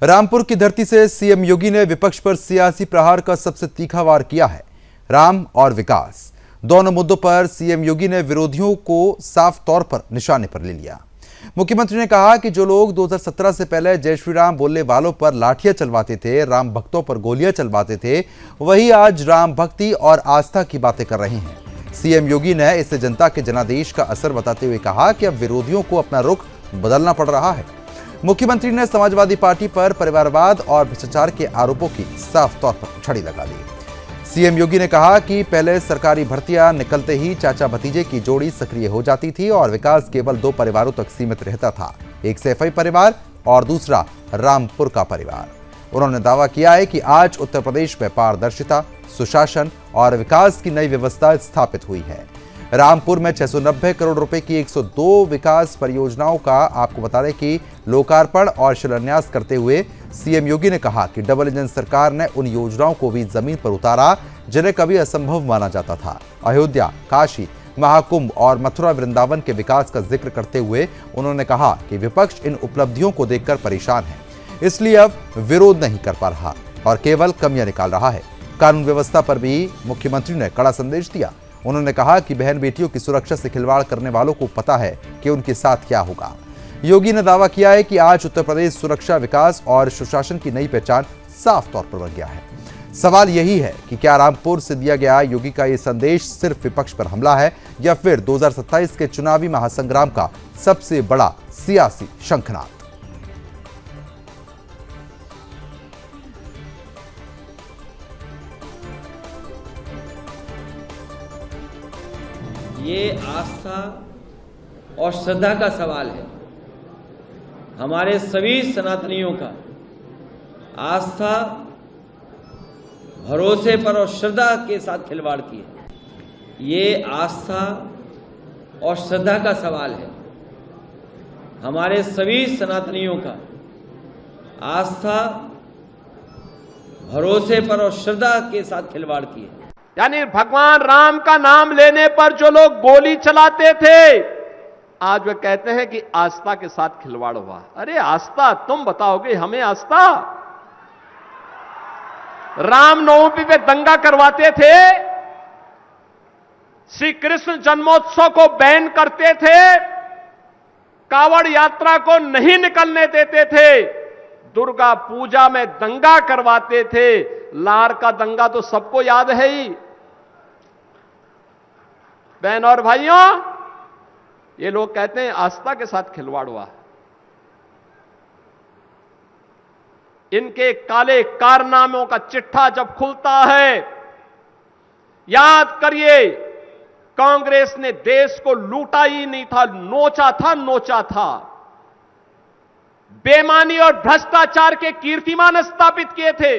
रामपुर की धरती से सीएम योगी ने विपक्ष पर सियासी प्रहार का सबसे तीखा वार किया है। राम और विकास दोनों मुद्दों पर सीएम योगी ने विरोधियों को साफ तौर पर निशाने पर ले लिया। मुख्यमंत्री ने कहा कि जो लोग 2017 से पहले जय श्री राम बोलने वालों पर लाठियां चलवाते थे, राम भक्तों पर गोलियां चलवाते थे, वही आज राम भक्ति और आस्था की बातें कर रहे हैं। सीएम योगी ने इसे जनता के जनादेश का असर बताते हुए कहा कि अब विरोधियों को अपना रुख बदलना पड़ रहा है। मुख्यमंत्री ने समाजवादी पार्टी पर परिवारवाद और भ्रष्टाचार के आरोपों की साफ तौर पर छड़ी लगा दी। सीएम योगी ने कहा कि पहले सरकारी भर्तियां निकलते ही चाचा भतीजे की जोड़ी सक्रिय हो जाती थी और विकास केवल 2 परिवारों तक सीमित रहता था, एक सैफई परिवार और दूसरा रामपुर का परिवार। उन्होंने दावा किया है कि आज उत्तर प्रदेश में पारदर्शिता, सुशासन और विकास की नई व्यवस्था स्थापित हुई है। रामपुर में 690 करोड़ रुपए की 102 विकास परियोजनाओं का आपको बता दें कि लोकार्पण और शिलान्यास करते हुए सीएम योगी ने कहा कि डबल इंजन सरकार ने उन योजनाओं को भी जमीन पर उतारा जिन्हें कभी असंभव माना जाता था। अयोध्या, काशी, महाकुंभ और मथुरा वृंदावन के विकास का जिक्र करते हुए उन्होंने कहा कि विपक्ष इन उपलब्धियों को देखकर परेशान है, इसलिए अब विरोध नहीं कर पा रहा और केवल कमियां निकाल रहा है। कानून व्यवस्था पर भी मुख्यमंत्री ने कड़ा संदेश दिया। उन्होंने कहा कि बहन बेटियों की सुरक्षा से खिलवाड़ करने वालों को पता है कि उनके साथ क्या होगा। योगी ने दावा किया है कि आज उत्तर प्रदेश सुरक्षा, विकास और सुशासन की नई पहचान साफ तौर पर बन गया है। सवाल यही है कि क्या रामपुर से दिया गया योगी का यह संदेश सिर्फ विपक्ष पर हमला है या फिर 2027 के चुनावी महासंग्राम का सबसे बड़ा सियासी शंखनाद। ये आस्था और श्रद्धा का सवाल है। हमारे सभी सनातनियों का आस्था, भरोसे पर और श्रद्धा के साथ खिलवाड़ की है। ये आस्था और श्रद्धा का सवाल है। हमारे सभी सनातनियों का आस्था, भरोसे पर और श्रद्धा के साथ खिलवाड़ की है। यानी भगवान राम का नाम लेने पर जो लोग गोली चलाते थे, आज वे कहते हैं कि आस्था के साथ खिलवाड़ हुआ। अरे आस्था तुम बताओगे हमें आस्था? रामनवमी पे दंगा करवाते थे, श्री कृष्ण जन्मोत्सव को बैन करते थे, कावड़ यात्रा को नहीं निकलने देते थे, दुर्गा पूजा में दंगा करवाते थे। लार का दंगा तो सबको याद है ही। बहन और भाइयों, ये लोग कहते हैं आस्था के साथ खिलवाड़ हुआ। इनके काले कारनामों का चिट्ठा जब खुलता है, याद करिए कांग्रेस ने देश को लूटा ही नहीं था, नोचा था। बेईमानी और भ्रष्टाचार के कीर्तिमान स्थापित किए थे।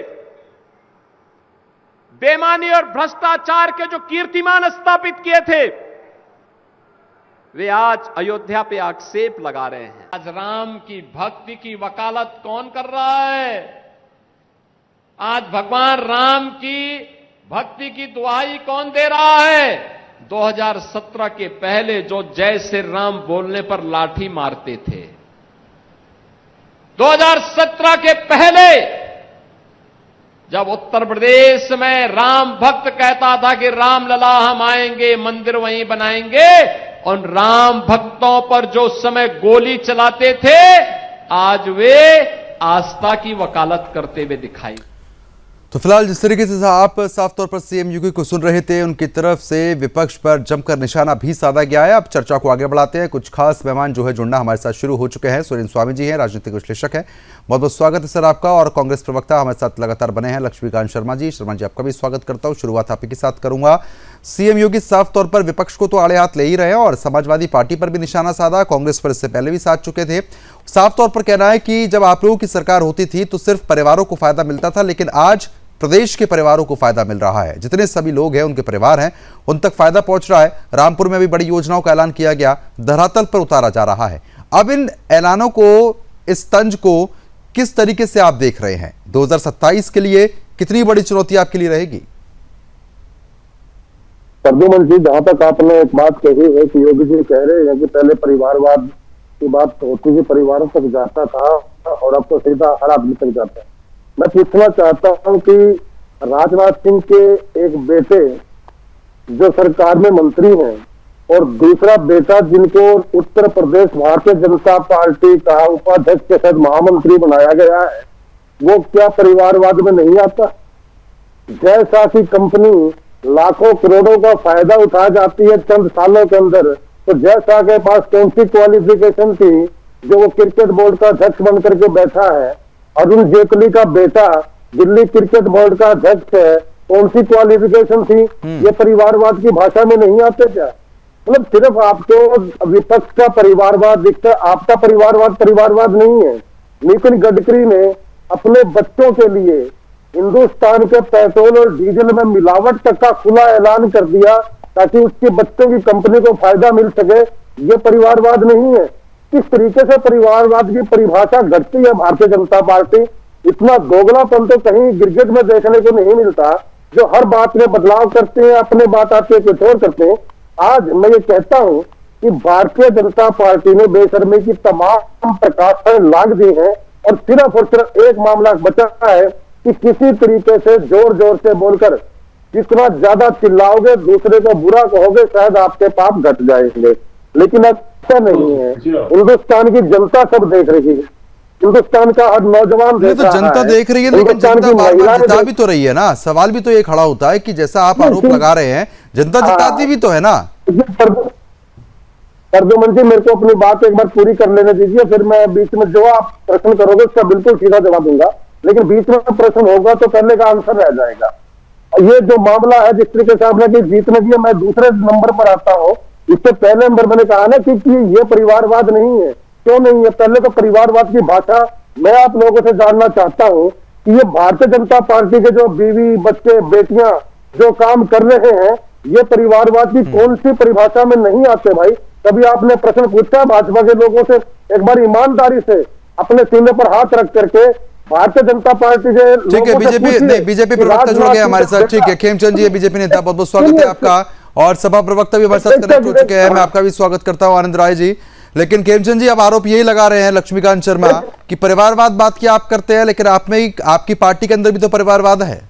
बेईमानी और भ्रष्टाचार के जो कीर्तिमान स्थापित किए थे, वे आज अयोध्या पे आक्षेप लगा रहे हैं। आज राम की भक्ति की वकालत कौन कर रहा है? आज भगवान राम की भक्ति की दुहाई कौन दे रहा है? 2017 के पहले जो जय श्री राम बोलने पर लाठी मारते थे, 2017 के पहले जब उत्तर प्रदेश में राम भक्त कहता था कि राम लला हम आएंगे, मंदिर वहीं बनाएंगे, और राम भक्तों पर जो समय गोली चलाते थे, आज वे आस्था की वकालत करते हुए दिखाई। तो फिलहाल जिस तरीके से आप साफ तौर पर सीएम योगी को सुन रहे थे, उनकी तरफ से विपक्ष पर जमकर निशाना भी साधा गया है। अब चर्चा को आगे बढ़ाते हैं। कुछ खास मेहमान जो है जुड़ना हमारे साथ शुरू हो चुके हैं। सुरेंद्र स्वामी जी हैं, राजनीतिक विश्लेषक हैं, बहुत बहुत स्वागत है सर आपका। और कांग्रेस प्रवक्ता हमारे साथ लगातार बने हैं लक्ष्मीकांत शर्मा जी आपका भी स्वागत करता हूँ। शुरुआत आप ही के साथ करूंगा। सीएम योगी साफ तौर पर विपक्ष को तो आड़े हाथ ले ही रहे हैं और समाजवादी पार्टी पर भी निशाना साधा। कांग्रेस पर इससे पहले भी साध चुके थे। साफ तौर पर कहना है कि जब आप लोगों की सरकार होती थी तो सिर्फ परिवारों को फायदा मिलता था, लेकिन आज प्रदेश के परिवारों को फायदा मिल रहा है। जितने सभी लोग हैं, उनके परिवार हैं, उन तक फायदा पहुंच रहा है। रामपुर में भी बड़ी योजनाओं का ऐलान किया गया, धरातल पर उतारा जा रहा है। अब इन ऐलानों को, इस तंज को किस तरीके से आप देख रहे हैं? 2027 के लिए कितनी बड़ी चुनौती आपके लिए रहेगी? प्रद्युमन जी, जहां तक आपने एक बात कही है कि योगी जी कह रहे हैं कि पहले परिवारवाद की बात होती थी, परिवारों तक जाता था, और अब तो सीधा हर आदमी तक जाता है। मैं पूछना चाहता हूं कि राजनाथ सिंह के एक बेटे जो सरकार में मंत्री हैं और दूसरा बेटा जिनको उत्तर प्रदेश भारतीय जनता पार्टी का उपाध्यक्ष के साथ महामंत्री बनाया गया है, वो क्या परिवारवाद में नहीं आता? जैसा कि कंपनी लाखों करोड़ों का फायदा उठा जाती है चंद सालों के अंदर, तो जैसा के पास कौन सी क्वालिफिकेशन थी जो वो क्रिकेट बोर्ड का अध्यक्ष बन करके बैठा है, अरुण जेटली का बेटा दिल्ली क्रिकेट बोर्ड का अध्यक्ष है, कौन सी क्वालिफिकेशन थी? ये परिवारवाद की भाषा में नहीं आते क्या? मतलब सिर्फ आपको विपक्ष का परिवारवाद दिखता है, आपका परिवारवाद नहीं है। नितिन गडकरी ने अपने बच्चों के लिए हिंदुस्तान के पेट्रोल और डीजल में मिलावट तक का खुला ऐलान कर दिया ताकि उसके बच्चों की कंपनी को फायदा मिल सके। ये परिवारवाद नहीं है। किस तरीके से परिवारवाद की परिभाषा घटती है भारतीय जनता पार्टी? इतना दोगलापन तो कहीं गिरगिट में देखने को नहीं मिलता, जो हर बात में बदलाव करते हैं, अपने बात आते कुछ और करते हैं। आज मैं ये कहता हूं कि भारतीय जनता पार्टी ने बेशर्मी की तमाम प्रकाशन लाग दी है और सिर्फ एक मामला बचा है कि किसी तरीके से जोर जोर से बोलकर जितना ज्यादा चिल्लाओगे, दूसरे को बुरा कहोगे, शायद आपके पाप घट जाएंगे। लेकिन ऐसा नहीं है। हिंदुस्तान की जनता सब देख रही है, हिंदुस्तान का हर नौजवान देख रहा है। जनता देख रही है, लेकिन जनता बार-बार जिता भी तो रही है ना। सवाल भी तो ये खड़ा होता है कि जैसा आप आरोप लगा रहे हैं, जनता जिताती भी तो है ना। सरजुमन जी, मेरे को अपनी बात एक बार पूरी कर लेने दीजिए, फिर मैं बीच में जो आप प्रश्न करोगे उसका बिल्कुल सीधा जवाब दूंगा। लेकिन बीच में प्रश्न होगा तो पहले का आंसर रह जाएगा। ये जो मामला है, जिस तरीके से आपने कि जीतने दिए, मैं दूसरे नंबर पर आता हूँ। इससे पहले नंबर मैंने कहा ना कि ये परिवारवाद नहीं है। क्यों नहीं है? पहले तो परिवारवाद की भाषा मैं आप लोगों से जानना चाहता हूँ कि ये भारतीय जनता पार्टी के जो बीवी, बच्चे, बेटियां जो काम कर रहे हैं, ये परिवारवाद की कौन सी परिभाषा में नहीं आते भाई? कभी आपने प्रश्न पूछा भाजपा के लोगों से? एक बार ईमानदारी से अपने सीने पर हाथ रख करके भारतीय जनता पार्टी से ठीक है, बीजेपी प्रवक्ता जुड़ गए हमारे साथ। ठीक है, खेमचंद जी, बीजेपी नेता, बहुत बहुत स्वागत है आपका। और सभा प्रवक्ता भी हमारे साथ कनेक्ट हो चुके हैं, मैं आपका भी स्वागत करता हूं, आनंद राय जी। लेकिन खेमचंद जी, अब आरोप यही लगा रहे हैं लक्ष्मीकांत शर्मा कि परिवारवाद बात की आप करते हैं, लेकिन आप में ही, आपकी पार्टी के अंदर भी तो परिवारवाद है।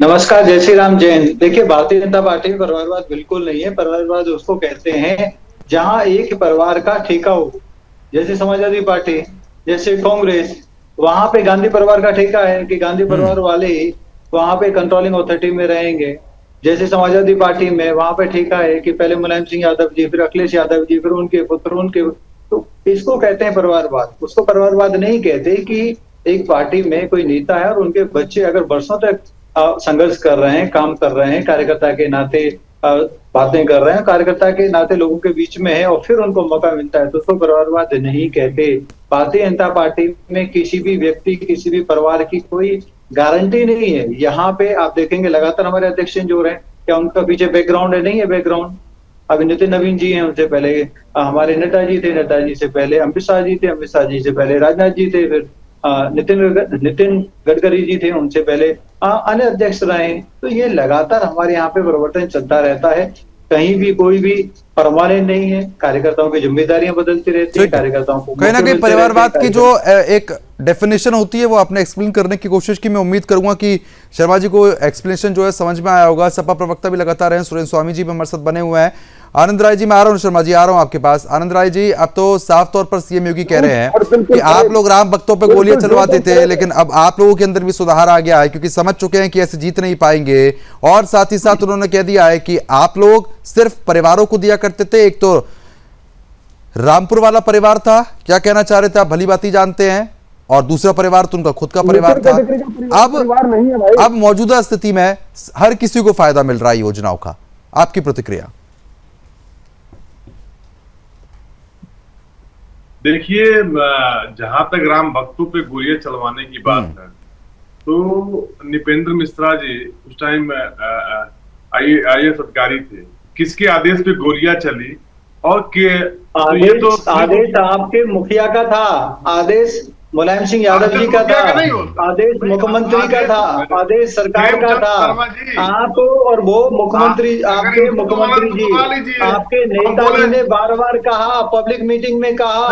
नमस्कार, जय श्री राम, जय हिंद। देखिए, भारतीय जनता पार्टी में परिवारवाद बिल्कुल नहीं है। परिवारवाद उसको कहते हैं जहां एक परिवार का ठेका हो। जैसे समाजवादी पार्टी, जैसे कांग्रेस, वहां पे गांधी परिवार का ठेका है कि गांधी परिवार वाले ही वहां पे कंट्रोलिंग अथॉरिटी में रहेंगे। जैसे समाजवादी पार्टी में वहां पे ठेका है कि पहले मुलायम सिंह यादव जी, फिर अखिलेश यादव जी, फिर उनके पुत्र, उनके, तो इसको कहते हैं परिवारवाद। उसको परिवारवाद नहीं कहते कि एक पार्टी में कोई नेता है और उनके बच्चे अगर वर्षों तक संघर्ष कर रहे हैं, काम कर रहे हैं, कार्यकर्ता के नाते बातें कर रहे हैं, कार्यकर्ता के नाते लोगों के बीच में है और फिर उनको मौका मिलता है, तो उसको परिवारवाद नहीं कहते। भारतीय जनता पार्टी में किसी भी व्यक्ति, किसी भी परिवार की कोई गारंटी नहीं है। यहाँ पे आप देखेंगे लगातार हमारे अध्यक्ष जो रहे, क्या उनका पीछे बैकग्राउंड है? नहीं है बैकग्राउंड। अभी नितिन नवीन जी हैं, उनसे पहले हमारे नेताजी थे, नेताजी से पहले अमित शाह जी थे, अमित शाह जी से पहले राजनाथ जी थे, फिर नितिन गडकरी जी थे, उनसे पहले अन्य अध्यक्ष रहे। तो ये लगातार हमारे यहाँ पे परिवर्तन चलता रहता है। कहीं भी कोई भी परमानेंट नहीं है। कार्यकर्ताओं की जिम्मेदारियां बदलती रहती है, कार्यकर्ताओं को कहीं ना कहीं परिवारवाद की जो एक डेफिनेशन होती है वो आपने एक्सप्लेन करने की कोशिश की। मैं उम्मीद करूंगा कि शर्मा जी को एक्सप्लेनेशन जो है समझ में आया होगा। सपा प्रवक्ता भी लगातार हैं, सुरेंद्र स्वामी जी भी हमारे साथ बने हुए हैं। आनंद राय जी, मैं आ रहा हूं, शर्मा जी आ रहा हूं आपके पास। आनंद राय जी, अब तो साफ तौर पर सीएम योगी कह रहे हैं कि आप लोग राम भक्तों पे गोलियां चलवाते थे, लेकिन अब आप लोगों के अंदर भी सुधार आ गया है क्योंकि समझ चुके हैं कि ऐसे जीत नहीं पाएंगे। और साथ ही साथ उन्होंने कह दिया है कि आप लोग सिर्फ परिवारों को दिया करते थे। एक तो रामपुर वाला परिवार था, क्या कहना चाह रहे थे आप भली बात जानते हैं, और दूसरा परिवार तो उनका खुद का परिवार था। अब मौजूदा स्थिति में हर किसी को फायदा मिल रहा है योजनाओं का, आपकी प्रतिक्रिया? देखिए, जहां तक राम भक्तों पे गोलियां चलवाने की बात है, तो निपेंद्र मिश्रा जी उस टाइम IAS अधिकारी थे। किसके आदेश पे गोलियां चली? और आदेश आपके मुखिया का था। आदेश मुलायम सिंह यादव जी का था, आदेश मुख्यमंत्री का था, आदेश सरकार का था। आप और वो मुख्यमंत्री, आपके मुख्यमंत्री जी, आपके नेताजी ने बार बार कहा, पब्लिक मीटिंग में कहा,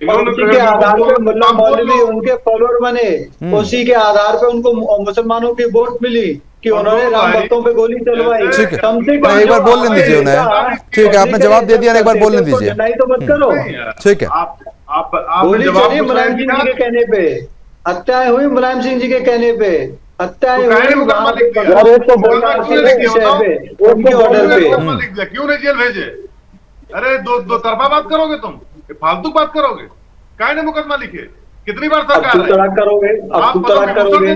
और उसी के आधार पे मुल्ला मौलवी उनके फॉलोअर बने, उसी के आधार पे उनको मुसलमानों की वोट मिली कि उन्होंने राम भक्तों पे गोली चलवाई। ठीक है, कम से कम एक बार बोलने दीजिए उन्हें। ठीक है, आपने जवाब दे दिया, एक बार बोलने दीजिए। नहीं तो मत करो। ठीक है, आप गोली चली मुलायम सिंह जी के कहने पे, हत्याएं हुई मुलायम सिंह जी के कहने पे, हत्याएं हुई वहां पे उनके ऑर्डर पे। क्यों नहीं जेल भेजे? अरे दो तरफा बात करोगे तुम, फालतू बात करोगे? काहे ने मुकदमा लिखे? कितनी बार सरकार अब तू तड़ाक करोगे, अब तू तड़ाक करोगे,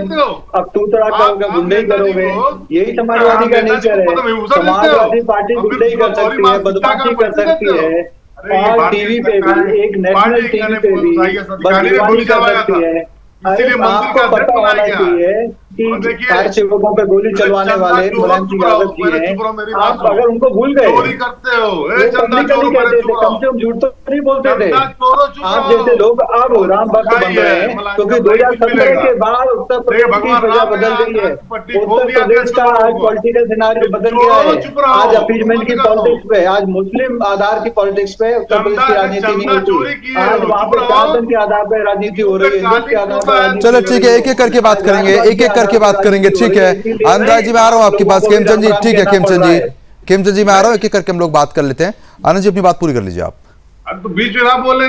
अब तू तड़ाक करोगे, गुंडे करोगे। यही समाजवादी का नेचर है। समाजवादी पार्टी गुंडे कर सकती है, बदमाशी कर सकती है, और टीवी पे भी, एक नेशनल टीवी पे भी बदमाशी कर सकती है। आपको पता होना चाहिए कि कार सेवकों पे गोली चलवाने वाले मुलायम सिंह यादव जी हैं। आप अगर उनको भूल गए, चोरी करते हो, पब्लिकली कहते थे, कम से कम झूठ तो नहीं बोलते थे। आप जैसे लोग अब राम भक्त बन रहे हैं, क्योंकि 2017 के बाद उत्तर प्रदेश की वजह बदल गई है। उत्तर प्रदेश का आज पॉलिटिकल सिनारियो बदल गया है। आज अपीजमेंट की पॉलिटिक्स पे, आज मुस्लिम आधार की पॉलिटिक्स पे उत्तर प्रदेश की राजनीति नहीं होती। आज वहाँ पे जात के आधार पर राजनीति हो रही है, हिंदू के आधार पर। चलो ठीक है, एक एक करके बात करेंगे, एक एक करके बात करेंगे। ठीक है, आनंद जी मैं आ रहा हूँ आपके पास। खेमचंद जी, ठीक है खेमचंद जी मैं आ रहा हूँ, एक एक करके हम लोग बात कर लेते हैं। आनंद जी अपनी बात पूरी कर लीजिए आप। तो बीच में ना बोले,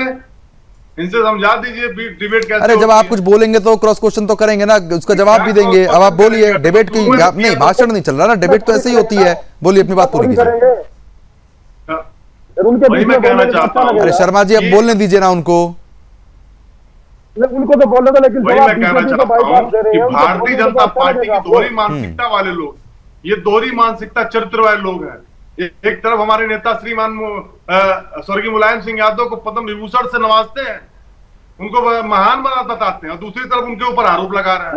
इनसे समझा दीजिए डिबेट कैसे। अरे जब आप कुछ बोलेंगे तो क्रॉस क्वेश्चन तो करेंगे ना, उसका जवाब भी देंगे। अब आप बोलिए, डिबेट की नहीं, भाषण नहीं चल रहा ना, डिबेट तो ऐसे ही होती है। बोलिए, अपनी बात पूरी कीजिए। अरे शर्मा जी अब बोलने दीजिए ना उनको। उनको तो बोलना था, लेकिन वही मैं कहना चाहता हूँ कि भारतीय जनता पार्टी की दोहरी मानसिकता वाले लोग, ये दोहरी मानसिकता चरित्र वाले लोग हैं। एक तरफ हमारे नेता श्रीमान स्वर्गीय मुलायम सिंह यादव को पद्म विभूषण से नवाजते हैं, उनको महान बताते हैं, और दूसरी तरफ उनके ऊपर आरोप लगा रहे हैं।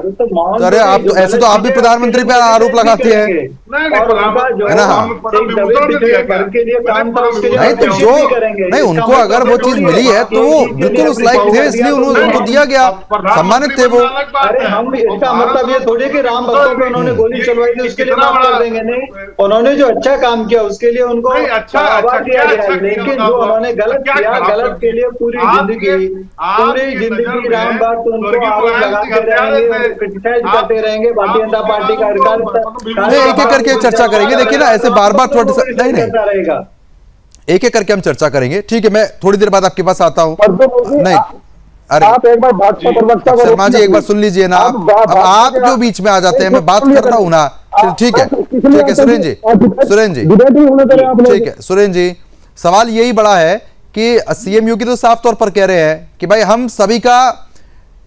अरे आप तो ऐसे तो आप भी प्रधानमंत्री पे आरोप लगाते हैं, है ना? नहीं तो जो नहीं, उनको अगर वो चीज मिली है तो वो बिल्कुल उस लायक थे, इसलिए उनको दिया गया, सम्मानित थे वो। अरे हम इसका मतलब ये थोड़ी कि राम भक्तों पे उन्होंने गोली चलवाई थी उसके लिए माफ कर देंगे, नहीं। उन्होंने जो अच्छा काम किया उसके लिए उनको आभार दिया गया, लेकिन जो उन्होंने गलत किया, गलत के लिए पूरी जिंदगी राम भक्त उनको आरोप लगाते रहेंगे, क्रिटिसाइज करते रहेंगे। भारतीय जनता पार्टी का एक एक करके चर्चा करेंगे। देखिए ना, ऐसे बार बार नहीं रहेगा, एक एक करके हम चर्चा करेंगे। ठीक है, मैं थोड़ी देर बाद आपके पास आता हूँ। नहीं, अरे आप एक बार भाजपा प्रवक्ता शर्मा जी एक बार सुन लीजिए ना, अब आप जो बीच में आ जाते हैं, मैं बात कर रहा हूँ ना। ठीक है सुरेंद्र जी, ठीक है सुरेंद्र जी, सवाल यही बड़ा है कि सीएम योगी तो साफ तौर पर कह रहे हैं कि भाई हम सभी का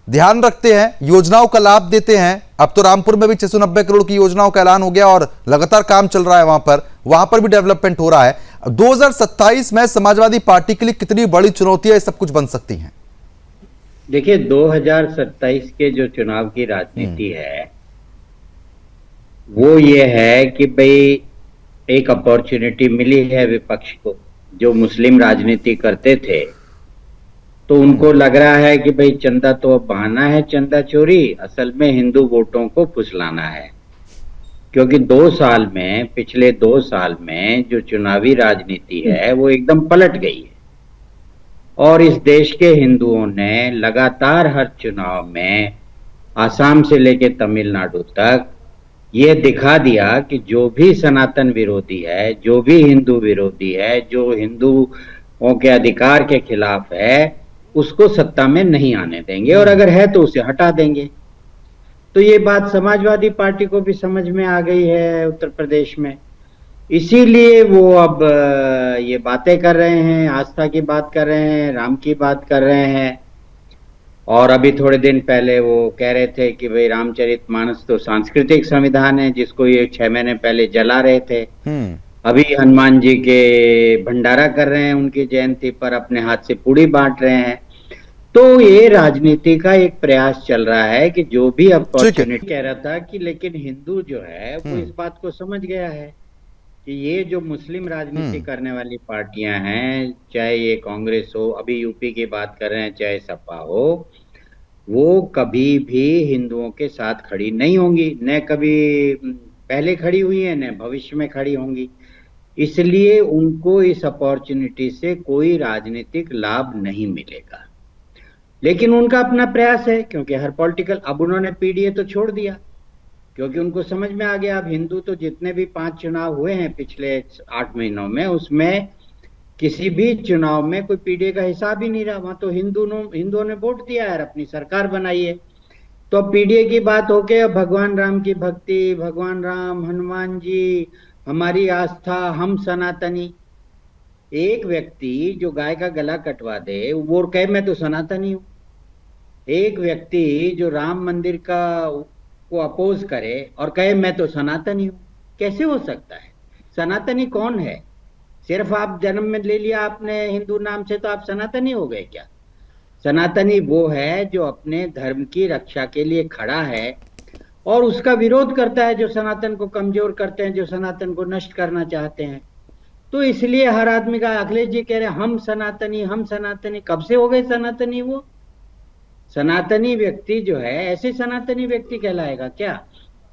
ध्यान रखते हैं, योजनाओं का लाभ देते हैं। अब तो रामपुर में भी 690 करोड़ की योजनाओं का ऐलान हो गया और लगातार काम चल रहा है, वहां पर भी डेवलपमेंट हो रहा है। 2027 में समाजवादी पार्टी के लिए कितनी बड़ी चुनौतियां ये सब कुछ बन सकती हैं? देखिए 2027 के जो चुनाव की राजनीति है वो ये है कि भाई एक अपॉर्चुनिटी मिली है विपक्ष को, जो मुस्लिम राजनीति करते थे तो उनको लग रहा है कि भाई चंदा तो अब बहाना है, चंदा चोरी, असल में हिंदू वोटों को फुसलाना है। क्योंकि पिछले 2 साल में जो चुनावी राजनीति है वो एकदम पलट गई है, और इस देश के हिंदुओं ने लगातार हर चुनाव में आसाम से लेकर तमिलनाडु तक ये दिखा दिया कि जो भी सनातन विरोधी है, जो भी हिंदू विरोधी है, जो हिंदुओं के अधिकार के खिलाफ है, उसको सत्ता में नहीं आने देंगे, और अगर है तो उसे हटा देंगे। तो ये बात समाजवादी पार्टी को भी समझ में आ गई है उत्तर प्रदेश में, इसीलिए वो अब ये बातें कर रहे हैं, आस्था की बात कर रहे हैं, राम की बात कर रहे हैं। और अभी थोड़े दिन पहले वो कह रहे थे कि भाई रामचरितमानस तो सांस्कृतिक संविधान है, जिसको ये 6 महीने पहले जला रहे थे। अभी हनुमान जी के भंडारा कर रहे हैं, उनकी जयंती पर अपने हाथ से पूड़ी बांट रहे हैं। तो ये राजनीति का एक प्रयास चल रहा है कि जो भी अपॉर्चुनिटी, कह रहा था कि लेकिन हिंदू जो है वो इस बात को समझ गया है कि ये जो मुस्लिम राजनीति करने वाली पार्टियां हैं, चाहे ये कांग्रेस हो, अभी यूपी की बात कर रहे हैं, चाहे सपा हो, वो कभी भी हिंदुओं के साथ खड़ी नहीं होंगी, न कभी पहले खड़ी हुई है, न भविष्य में खड़ी होंगी। इसलिए उनको इस अपॉर्चुनिटी से कोई राजनीतिक लाभ नहीं मिलेगा। लेकिन उनका अपना प्रयास है, क्योंकि हर पॉलिटिकल, अब उन्होंने पीडीए तो छोड़ दिया, क्योंकि उनको समझ में आ गया अब हिंदू तो जितने भी 5 चुनाव हुए हैं पिछले 8 महीनों में, उसमें किसी भी चुनाव में कोई पीडीए का हिसाब ही नहीं रहा। वहां तो हिंदुओं ने वोट दिया है, अपनी सरकार बनाई है। तो अब पीडीए की बात होके अब भगवान राम की भक्ति, भगवान राम, हनुमान जी, हमारी आस्था, हम सनातनी। एक व्यक्ति जो गाय का गला कटवा दे वो कहे मैं तो सनातनी हूं, एक व्यक्ति जो राम मंदिर को अपोज करे और कहे मैं तो सनातनी हूं, कैसे हो सकता है? सनातनी कौन है? सिर्फ आप जन्म में ले लिया आपने हिंदू नाम से तो आप सनातनी हो गए क्या? सनातनी वो है जो अपने धर्म की रक्षा के लिए खड़ा है और उसका विरोध करता है, जो सनातन को कमजोर करते हैं, जो सनातन को नष्ट करना चाहते हैं। तो इसलिए हर आदमी का, अखिलेश जी कह रहे हैं हम सनातनी, हम सनातनी। कब से हो गए सनातनी? वो सनातनी व्यक्ति जो है ऐसे सनातनी व्यक्ति कहलाएगा क्या?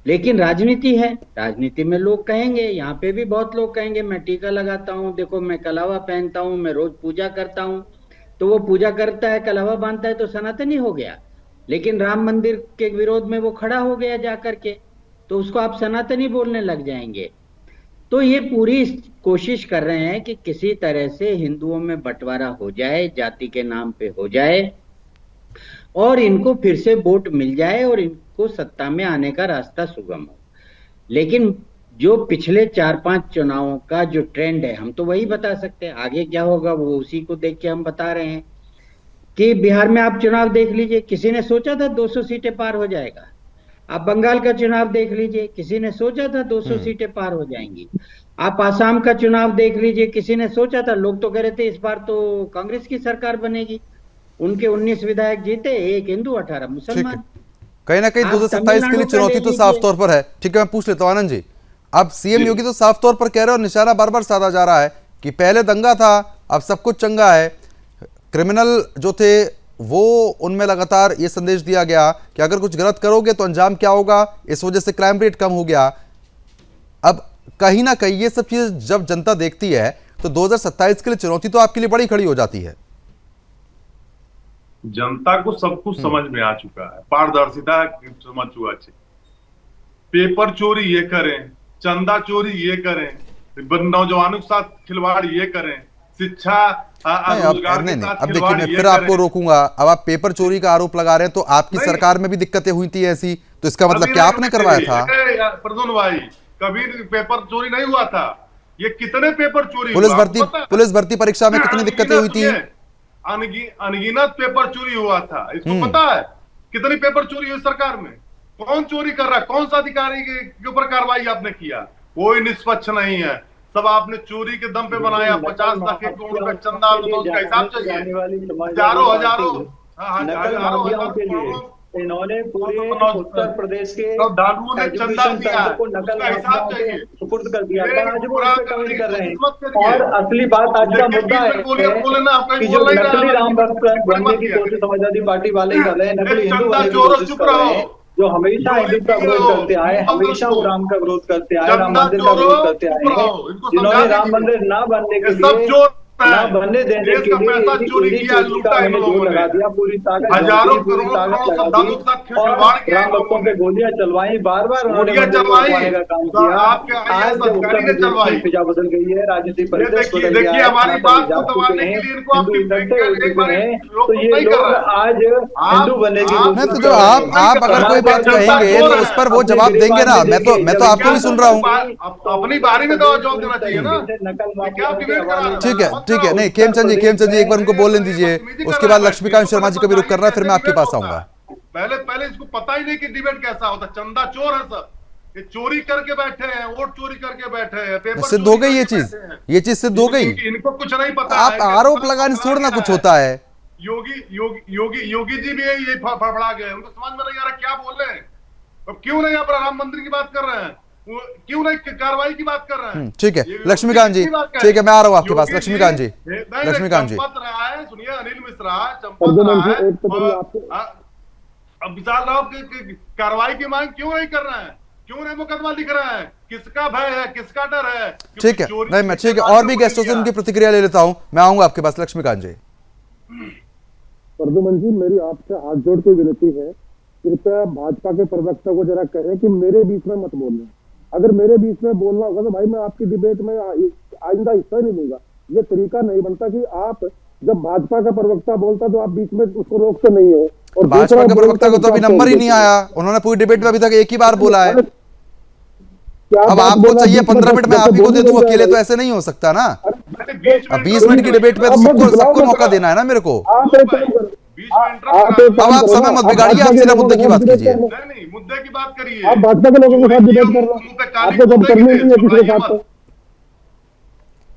लेकिन राजनीति है, राजनीति में लोग कहेंगे, यहाँ पे भी बहुत लोग कहेंगे मैं टीका लगाता हूँ, देखो मैं कलावा पहनता हूँ, मैं रोज पूजा करता हूँ। तो वो पूजा करता है, कलावा बांधता है तो सनातनी हो गया। लेकिन राम मंदिर के विरोध में वो खड़ा हो गया जाकर के, तो उसको आप सनातनी बोलने लग जाएंगे। तो ये पूरी कोशिश कर रहे हैं कि किसी तरह से हिंदुओं में बंटवारा हो जाए, जाति के नाम पे हो जाए और इनको फिर से वोट मिल जाए और इनको सत्ता में आने का रास्ता सुगम हो। लेकिन जो पिछले 4-5 चुनावों का जो ट्रेंड है, हम तो वही बता सकते हैं, आगे क्या होगा वो उसी को देख के हम बता रहे हैं। कि बिहार में आप चुनाव देख लीजिए, किसी ने सोचा था 200 सीटें पार हो जाएगा? आप बंगाल का चुनाव देख लीजिए, किसी ने सोचा था 200 सीटें पार हो जाएंगी? आप आसाम का चुनाव देख लीजिए, किसी ने सोचा था? लोग तो कह रहे थे इस बार तो कांग्रेस की सरकार बनेगी। उनके 19 विधायक जीते, 1 हिंदू 18 मुसलमान। कहीं ना कहीं 2027 के लिए चुनौती तो साफ तौर पर है। ठीक है, मैं पूछ लेता हूं आनंद जी, अब सीएम योगी तो साफ तौर पर कह रहे हो, निशाना बार बार साधा जा रहा है कि पहले दंगा था, अब सब कुछ चंगा है। क्रिमिनल जो थे वो, उनमें लगातार ये संदेश दिया गया कि अगर कुछ गलत करोगे तो अंजाम क्या होगा, इस वजह से क्राइम रेट कम हो गया। अब कहीं ना कहीं ये सब चीजें जब जनता देखती है तो 2027 के लिए चुनौती तो आपके लिए बड़ी खड़ी हो जाती है। जनता को सब कुछ समझ में आ चुका है, पारदर्शिता समझ चुका है। पेपर चोरी ये करें, चंदा चोरी ये करें, नौजवानों के साथ खिलवाड़ ये करें, शिक्षा रोजगार के साथ अब देखिए मैं फिर आपको रोकूंगा। अब आप पेपर चोरी का आरोप लगा रहे हैं, तो आपकी सरकार में भी दिक्कतें हुई थी ऐसी, तो इसका मतलब क्या आपने करवाया था? प्रद्युम्न भाई, कभी पेपर चोरी नहीं हुआ था। ये कितने पेपर चोरी, पुलिस भर्ती परीक्षा में कितनी दिक्कतें हुई थी? अनगिनत पेपर चोरी हुआ था, इसको पता है कितनी पेपर चोरी हुई सरकार में? कौन चोरी कर रहा है? कौन सा अधिकारी के ऊपर कार्रवाई आपने किया? कोई निष्पक्ष नहीं है, सब आपने चोरी के दम पे बनाया। 50 लाख करोड़ रुपए चंदा, तो उसका हिसाब चाहिए। हजारों इन्होंने पूरे उत्तर प्रदेश के चंदा दिया, उसका हिसाब चाहिए, सुपुर्द कर दिया था। आज वो उस पे कमेंट कर रहे हैं। और असली बात आज का मुद्दा है कि जो नकली राम भक्त बनने की कोशिश समाजवादी पार्टी वाले कर रहे हैं, नकली हिंदू बनने की कोशिश कर रहे हैं, जो हमेशा हिंदू का विरोध करते आए, हमेशा वो राम का विरोध करते आए, राम मंदिर का विरोध करते आए हैं, जिन्होंने राम मंदिर ना बनने के लिए, ना बनने देने के लिए लगा दिया, पूरी ताकत राम भक्तों पे गोलियां चलवाई, बार बार उन्होंने का काम किया। आज जब उत्तर प्रदेश की फिजा बदल गई है, राजनीतिक परिदृश्य बदल गया है, हिंदू इकट्ठे हो चुके हैं, तो ये लोग आज हिंदू बनने की कोशिश। तो जब आप अगर कोई बात कहेंगे तो उस पर वो जवाब देंगे ना। मैं तो आपको भी सुन रहा हूँ। अपनी बारी में जवाब देना चाहिए ना। ठीक है, नहीं खेमचंद जी एक बार उनको बोलने दीजिए, उसके बाद लक्ष्मीकांत शर्मा जी का भी रुख करना है, फिर मैं आपके पास आऊंगा। पहले इसको पता ही नहीं कि डिबेट कैसा होता। चंदा चोर है सब, ये चोरी करके बैठे हैं, वोट चोरी करके बैठे हैं, पेपर सिद्ध हो गई ये चीज सिद्ध हो गई। इनको कुछ नहीं पता। आप आरोप लगाने से थोड़ा ना कुछ होता है। योगी जी भी ये फड़फड़ा गए, उनको समझ में नहीं आ रहा क्या बोल रहे हैं। अब क्यों नहीं आप राम मंदिर की बात कर रहे हैं, क्यों नहीं कार्रवाई की बात कर रहे हैं? ठीक है लक्ष्मीकांत जी, ठीक है मैं आ रहा हूँ आपके पास। लक्ष्मीकांत जी चंपत रहा है, सुनिए, अनिल मिश्रा चंपत रहा है। अब विशाल राव की कार्रवाई की मांग क्यों नहीं कर रहे हैं, क्यों नहीं मुकदमा लिख रहे हैं, किसका भय है, किसका डर है? ठीक है, नहीं मैं ठीक है, और भी गेस्टों से उनकी प्रतिक्रिया ले लेता हूं। मैं आऊंगा आपके पास, लक्ष्मीकांत जी। प्रद्युमन जी, मेरी आपसे हाथ जोड़ के विनती है, कृपया भाजपा के प्रवक्ता को जरा कहें कि मेरे बीच में मत बोलना। अगर मेरे बीच में बोलना होगा तो भाई मैं आपकी डिबेट में आइंदा हिस्सा नहीं लूंगा। ये तरीका नहीं बनता कि आप जब भाजपा का प्रवक्ता बोलता तो आप बीच में उसको रोकते नहीं हो। और भाजपा के प्रवक्ता को तो अभी नंबर ही नहीं आया, उन्होंने पूरी डिबेट में अभी तक एक ही बार बोला है। अब आपको चाहिए 15 मिनट में आप ही को दे दूं, अकेले तो ऐसे नहीं हो सकता ना। अब 20 मिनट की डिबेट में तो सबको मौका देना है ना मेरे को। अब आप समय मत बिगाड़िए, आप सीधा मुद्दे की बात कीजिए। नहीं, मुद्दे की बात करिए। आप भाजपा के लोगों के साथ डिबेट कर रहे हो, आपको जब करनी नहीं है किसी के साथ,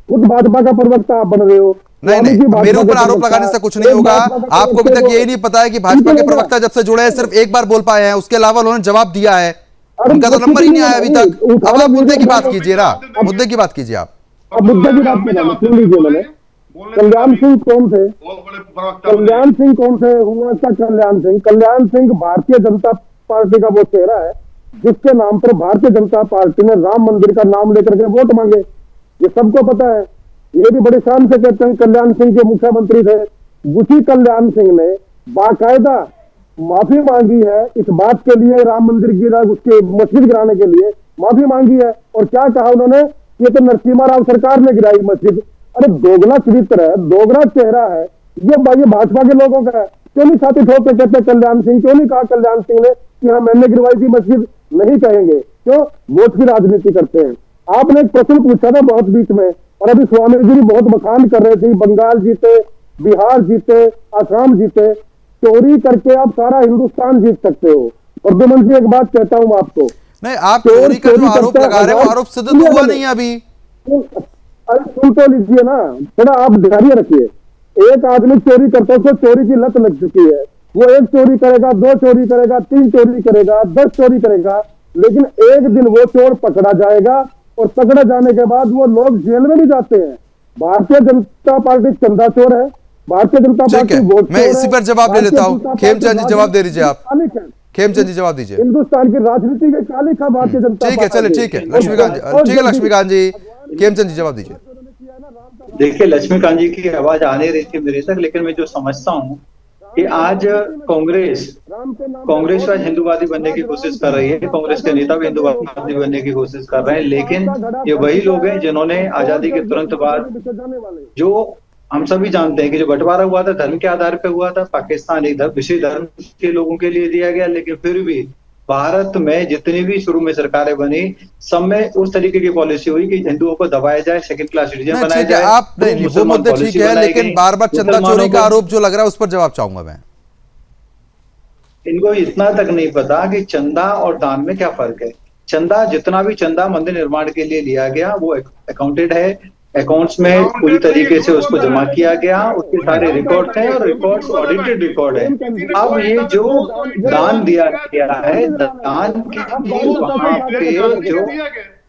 खुद भाजपा का प्रवक्ता आप बन रहे हो। नहीं नहीं, मेरे ऊपर आरोप लगाने से कुछ नहीं होगा। आपको अभी तक यही नहीं पता है कि भाजपा के प्रवक्ता जब से जुड़े हैं सिर्फ एक बार बोल पाए हैं, उसके अलावा उन्होंने जवाब दिया है, उनका तो नंबर ही नहीं आया अभी तक। अब आप मुद्दे की बात कीजिए ना, मुद्दे की बात कीजिए आप। अब मुद्दे की बात करना सुन लीजिए। मैंने कल्याण सिंह कौन थे? कल्याण सिंह कौन थे? हुआ क्या कल्याण सिंह? कल्याण सिंह भारतीय जनता पार्टी का वो चेहरा है जिसके नाम पर भारतीय जनता पार्टी ने राम मंदिर का नाम लेकर के वोट मांगे। ये सबको पता है, ये भी बड़े शान से कहते हैं कल्याण सिंह के मुख्यमंत्री थे। उसी कल्याण सिंह ने बाकायदा माफी मांगी है इस बात के लिए, राम मंदिर गिरा उसके मस्जिद गिराने के लिए माफी मांगी है। और क्या कहा उन्होंने? ये तो नरसिम्हा राव सरकार ने गिराई मस्जिद। अरे दोगला चरित्र है, दोगला चेहरा है ये भाजपा के लोगों का है। क्यों नहीं छाती ठोक के कहते कल्याण सिंह? क्यों नहीं कहा कल्याण सिंह ने कि हाँ मैंने गिरवाई थी मस्जिद? नहीं कहेंगे, क्यों? वोट की राजनीति करते हैं। आपने एक प्रश्न पूछा था बहुत बीच में, और अभी स्वामी जी भी बहुत बखान कर रहे थे, बंगाल जीते, बिहार जीते, असम जीते। चोरी करके आप सारा हिंदुस्तान जीत सकते हो। प्रद्युमन जी, एक बात कहता हूं आपको, नहीं आप चोरी का जो आरोप लगा रहे हैं वो आरोप सिद्ध तो हुआ नहीं है अभी। अरे सुन तो लीजिए ना, थोड़ा आप धैर्य रखिए। एक आदमी चोरी करता है, उसको चोरी की लत लग चुकी है। वो एक चोरी करेगा, 2 चोरी करेगा, 3 चोरी करेगा, 10 चोरी करेगा, लेकिन एक दिन वो चोर पकड़ा जाएगा और पकड़े जाने के बाद वो लोग जेल में भी जाते हैं। भारतीय जनता पार्टी चंदा चोर है, भारतीय जनता पार्टी वोट चोर है। मैं इसी पर जवाब ले लेता हूँ। खेमचंद जी जवाब दे दीजिए आप। खेमचंद जी जवाब दीजिए। हिंदुस्तान की राजनीति के काली खा भारतीय जनता। ठीक है, चलिए ठीक है लक्ष्मीकांत जी, ठीक है लक्ष्मीकांत जी, खेमचंद जी जवाब दीजिए। देखिए, लक्ष्मीकांत जी की आवाज आ नहीं रही थी मेरे तक, लेकिन मैं जो समझता हूँ कि आज कांग्रेस आज हिंदूवादी बनने की कोशिश कर रही है, कांग्रेस के नेता भी हिंदूवादी बनने की कोशिश कर रहे हैं, लेकिन ये वही लोग हैं जिन्होंने आजादी के तुरंत बाद, जो हम सभी जानते हैं कि जो बंटवारा हुआ था धर्म के आधार पर हुआ था, पाकिस्तान एक विशेष धर्म के लोगों के लिए दिया गया, लेकिन फिर भी भारत में जितनी भी शुरू में सरकारें बनी सब में उस तरीके की पॉलिसी हुई कि हिंदुओं को दबाया जाए, सेकंड क्लास सिटीजन बनाया जाए। आप नहीं, वो मुद्दे ठीक है, लेकिन बार बार चंदा चोरी का आरोप जो लग रहा है उस पर जवाब चाहूंगा मैं। इनको इतना तक नहीं पता कि चंदा और दान में क्या फर्क है। चंदा, जितना भी चंदा मंदिर निर्माण के लिए लिया गया वो अकाउंटेड है, अकाउंट्स में पूरी तरीके से उसको जमा किया गया, उसके सारे रिकॉर्ड्स हैं और रिकॉर्ड्स ऑडिटेड रिकॉर्ड है। अब ये जो दान दिया गया है, दान की वहां पे जो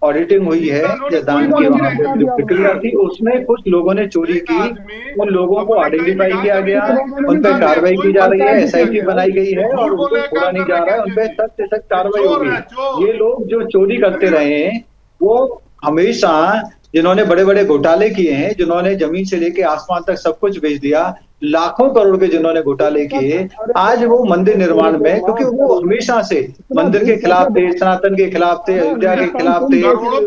ऑडिटिंग हुई है, या दान की वहां पे जो प्रक्रिया थी उसमें कुछ लोगों ने चोरी की, उन लोगों को आइडेंटिफाई किया गया, उन पर कार्रवाई की जा रही है, SIT बनाई गई है और उनको छोड़ा नहीं जा रहा है, उन पर सख्त से सख्त कार्रवाई होगी। ये लोग जो चोरी करते रहे हैं वो हमेशा, जिन्होंने बड़े बड़े घोटाले किए हैं, जिन्होंने जमीन से लेके आसमान तक सब कुछ बेच दिया, लाखों करोड़ के जिन्होंने घोटाले किए, आज वो मंदिर निर्माण में, क्योंकि वो हमेशा से मंदिर के खिलाफ थे, सनातन के खिलाफ थे, अयोध्या के खिलाफ थे,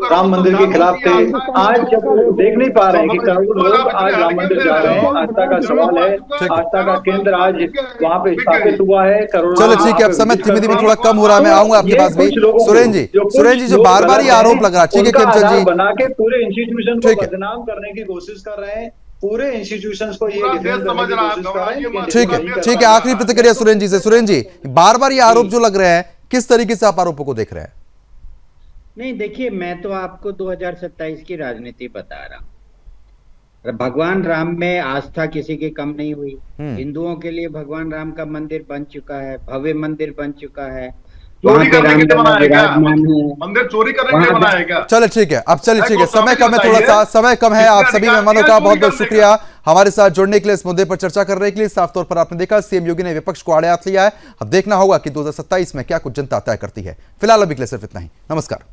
राम मंदिर के खिलाफ थे। आज जब देख नहीं पा रहे हैं कि करोड़ों लोग आज राम मंदिर जा रहे हैं, आस्था का सवाल है, आस्था का केंद्र आज वहां पे स्थापित हुआ है। करोड़ों। चलो ठीक है, अब समय धीमे धीमे थोड़ा कम हो रहा है, मैं आऊंगा आपके पास भी। सुरेंद्र जी जो बार बार ये आरोप लग रहा है, ठीक है खेमचंद जी, बना के पूरे इंस्टीट्यूशन को बदनाम करने की कोशिश कर रहे हैं, पूरे इंस्टीट्यूशंस को ये डिफेंड करने की कोशिश कर रहे हैं। ठीक है, आखिरी प्रतिक्रिया सुरेंद्र जी से। सुरेंद्र जी, बार बार ये आरोप जो लग रहे हैं, किस तरीके से आप आरोपों को देख रहे हैं? नहीं देखिए, मैं तो आपको 2027 की राजनीति बता रहा हूं। भगवान राम में आस्था किसी की कम नहीं हुई। हिंदुओं के लिए भगवान राम का मंदिर बन चुका है, भव्य मंदिर बन चुका है। चोरी करने के लिए बनाया क्या? विराजमान है। मंदिर चोरी करने के लिए वहाँ बनाया क्या? चलो ठीक है, अब चलिए ठीक है, को समय कम है, बताइए, थोड़ा सा समय कम है। आप किसका सभी अधिकार मेहमानों दिया का चोरी बहुत बहुत करने शुक्रिया हमारे साथ जुड़ने के लिए, इस मुद्दे पर चर्चा करने के लिए। साफ तौर पर आपने देखा सीएम योगी ने विपक्ष को आड़े हाथ लिया है। अब देखना होगा कि 2027 में क्या कुछ जनता तय करती है। फिलहाल अभी के लिए सिर्फ इतना ही। नमस्कार।